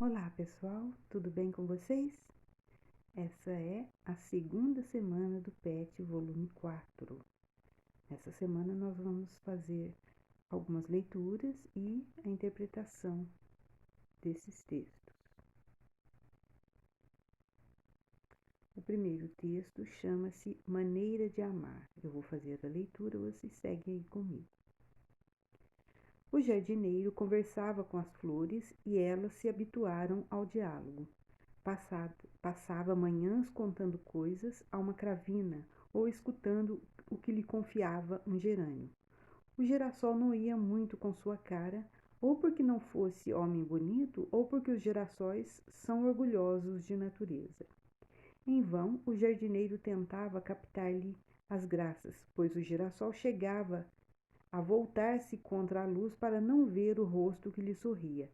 Olá pessoal, tudo bem com vocês? Essa é a segunda semana do PET volume 4. Nessa semana nós vamos fazer algumas leituras e a interpretação desses textos. O primeiro texto chama-se Maneira de Amar. Eu vou fazer a leitura, vocês seguem aí comigo. O jardineiro conversava com as flores e elas se habituaram ao diálogo. Passava manhãs contando coisas a uma cravina ou escutando o que lhe confiava um gerânio. O girassol não ia muito com sua cara, ou porque não fosse homem bonito, ou porque os girassóis são orgulhosos de natureza. Em vão, o jardineiro tentava captar-lhe as graças, pois o girassol chegava a voltar-se contra a luz para não ver o rosto que lhe sorria.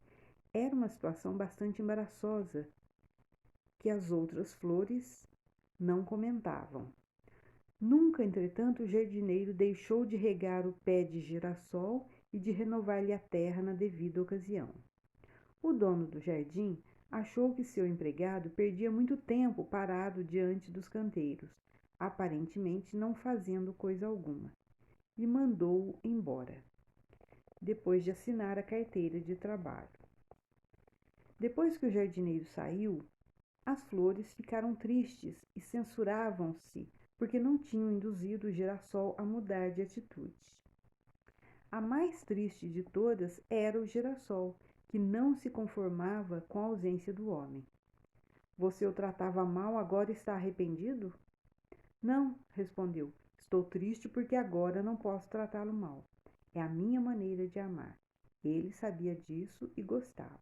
Era uma situação bastante embaraçosa, que as outras flores não comentavam. Nunca, entretanto, o jardineiro deixou de regar o pé de girassol e de renovar-lhe a terra na devida ocasião. O dono do jardim achou que seu empregado perdia muito tempo parado diante dos canteiros, aparentemente não fazendo coisa alguma, e mandou-o embora, depois de assinar a carteira de trabalho. Depois que o jardineiro saiu, as flores ficaram tristes e censuravam-se porque não tinham induzido o girassol a mudar de atitude. A mais triste de todas era o girassol, que não se conformava com a ausência do homem. Você o tratava mal, agora está arrependido? Não, respondeu. Estou triste porque agora não posso tratá-lo mal. É a minha maneira de amar. Ele sabia disso e gostava.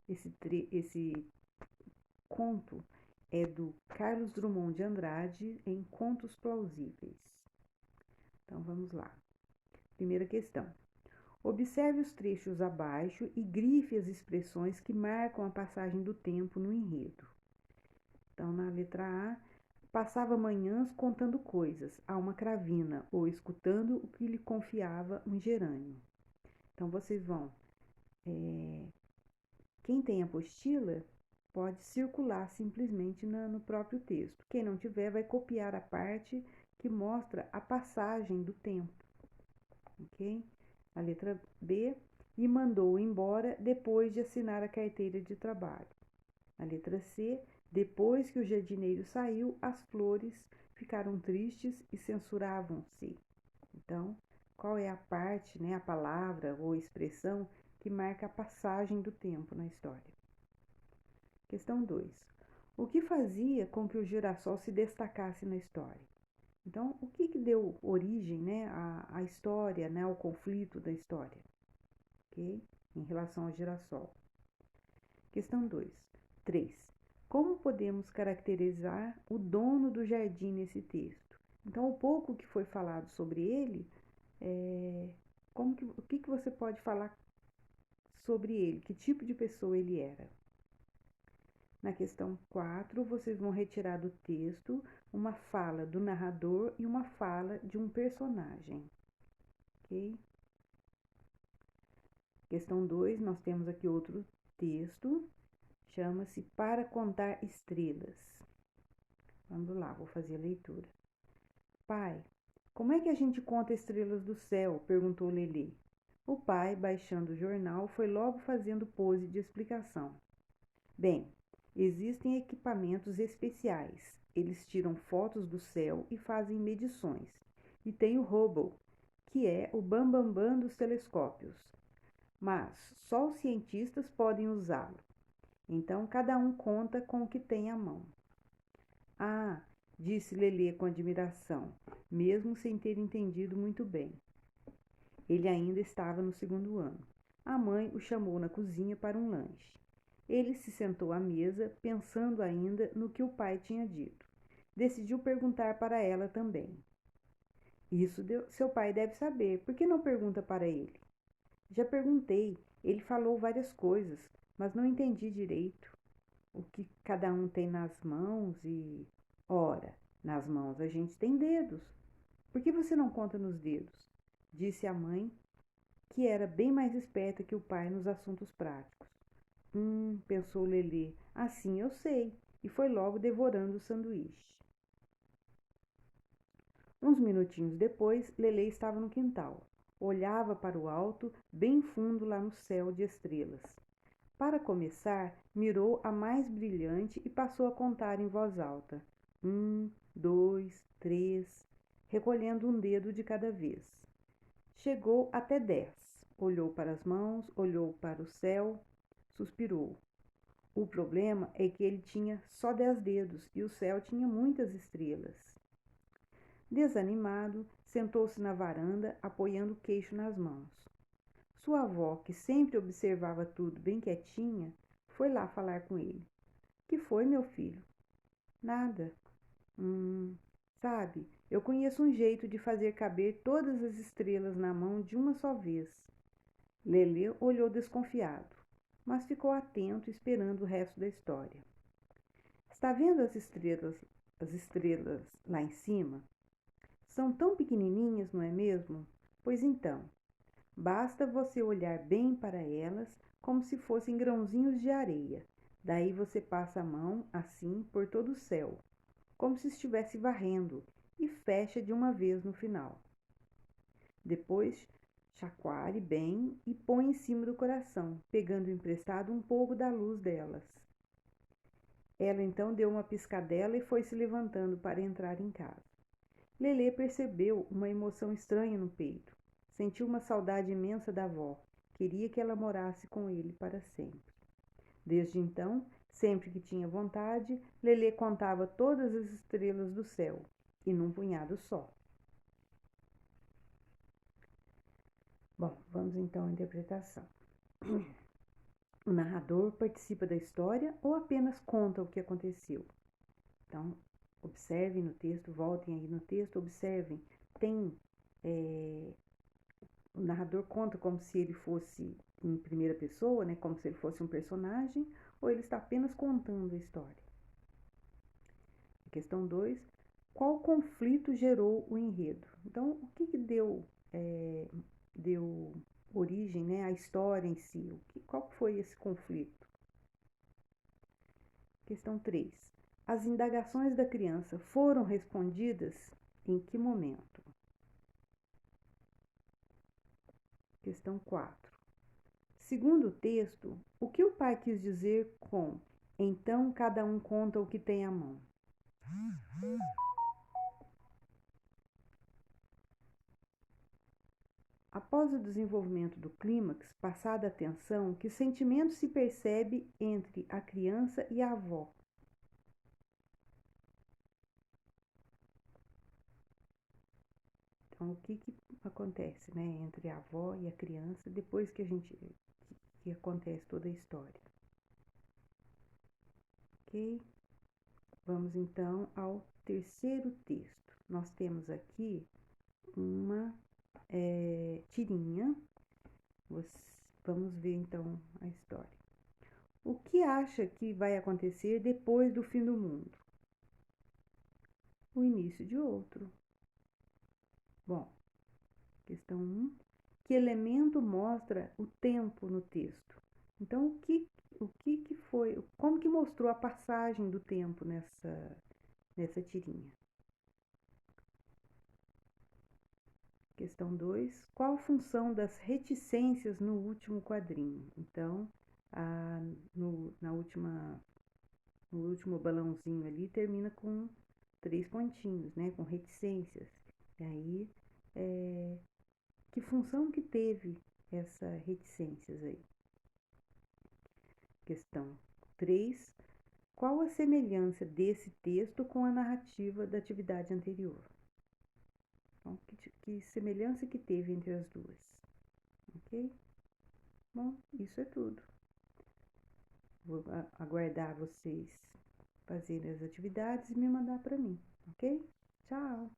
Esse conto é do Carlos Drummond de Andrade, em Contos Plausíveis. Então vamos lá. Primeira questão. Observe os trechos abaixo e grife as expressões que marcam a passagem do tempo no enredo. Então, na letra A, passava manhãs contando coisas a uma cravina ou escutando o que lhe confiava um gerânio. Então, vocês vão. Quem tem apostila pode circular simplesmente no próprio texto. Quem não tiver, vai copiar a parte que mostra a passagem do tempo. Ok? A letra B, e mandou-o embora depois de assinar a carteira de trabalho. A letra C, depois que o jardineiro saiu, as flores ficaram tristes e censuravam-se. Então, qual é a parte, a palavra ou expressão que marca a passagem do tempo na história? Questão 2. O que fazia com que o girassol se destacasse na história? Então, o que deu origem à história, ao conflito da história? Okay? Em relação ao girassol. Questão 2. 3. Como podemos caracterizar o dono do jardim nesse texto? Então, o pouco que foi falado sobre ele, o que você pode falar sobre ele? Que tipo de pessoa ele era? Na questão 4, vocês vão retirar do texto uma fala do narrador e uma fala de um personagem. Ok? Questão 2, nós temos aqui outro texto, chama-se Para Contar Estrelas. Vamos lá, vou fazer a leitura. Pai, como é que a gente conta estrelas do céu? Perguntou Lelê. O pai, baixando o jornal, foi logo fazendo pose de explicação. Bem, existem equipamentos especiais. Eles tiram fotos do céu e fazem medições. E tem o Hubble, que é o bambambam dos telescópios. Mas só os cientistas podem usá-lo. Então cada um conta com o que tem à mão. Ah, disse Lelê com admiração, mesmo sem ter entendido muito bem. Ele ainda estava no segundo ano. A mãe o chamou na cozinha para um lanche. Ele se sentou à mesa, pensando ainda no que o pai tinha dito. Decidiu perguntar para ela também. Isso seu pai deve saber, por que não pergunta para ele? Já perguntei, ele falou várias coisas, mas não entendi direito o que cada um tem nas mãos e. Ora, nas mãos a gente tem dedos. Por que você não conta nos dedos? Disse a mãe, que era bem mais esperta que o pai nos assuntos práticos. Pensou Lelê, assim eu sei, e foi logo devorando o sanduíche. Uns minutinhos depois, Lelê estava no quintal. Olhava para o alto, bem fundo lá no céu de estrelas. Para começar, mirou a mais brilhante e passou a contar em voz alta. 2, 3, recolhendo um dedo de cada vez. Chegou até 10. Olhou para as mãos, olhou para o céu, suspirou. O problema é que ele tinha só 10 dedos e o céu tinha muitas estrelas. Desanimado, sentou-se na varanda, apoiando o queixo nas mãos. Sua avó, que sempre observava tudo bem quietinha, foi lá falar com ele. Que foi, meu filho? Nada. Sabe, eu conheço um jeito de fazer caber todas as estrelas na mão de uma só vez. Lelê olhou desconfiado, mas ficou atento esperando o resto da história. Está vendo as estrelas lá em cima? São tão pequenininhas, não é mesmo? Pois então, basta você olhar bem para elas como se fossem grãozinhos de areia. Daí você passa a mão assim por todo o céu, como se estivesse varrendo, e fecha de uma vez no final. Depois, chacoalhe bem e põe em cima do coração, pegando emprestado um pouco da luz delas. Ela então deu uma piscadela e foi se levantando para entrar em casa. Lelê percebeu uma emoção estranha no peito. Sentiu uma saudade imensa da avó. Queria que ela morasse com ele para sempre. Desde então, sempre que tinha vontade, Lelê contava todas as estrelas do céu, e num punhado só. Bom, vamos então à interpretação. O narrador participa da história ou apenas conta o que aconteceu? Então, observem no texto, voltem aí no texto, observem. Tem o narrador conta como se ele fosse em primeira pessoa, né, como se ele fosse um personagem, ou ele está apenas contando a história. Questão 2. Qual conflito gerou o enredo? Então, o que deu origem, né, à história em si? Qual foi esse conflito? Questão 3. As indagações da criança foram respondidas em que momento? Questão 4. Segundo o texto, o que o pai quis dizer com então cada um conta o que tem à mão? Após o desenvolvimento do clímax, passada a tensão, que sentimento se percebe entre a criança e a avó? Então, o que acontece, né, entre a avó e a criança depois que acontece toda a história? Ok? Vamos então ao terceiro texto. Nós temos aqui uma tirinha. Vamos ver então a história. O que acha que vai acontecer depois do fim do mundo? O início de outro. Bom, questão 1. Que elemento mostra o tempo no texto? Então, o que foi, como que mostrou a passagem do tempo nessa tirinha? Questão 2. Qual a função das reticências no último quadrinho? Então, no último balãozinho ali termina com 3 pontinhos, né? Com reticências. E aí, que função que teve essas reticências aí? Questão 3. Qual a semelhança desse texto com a narrativa da atividade anterior? Então, que semelhança que teve entre as duas? Ok? Bom, isso é tudo. Vou aguardar vocês fazerem as atividades e me mandar para mim, ok? Tchau!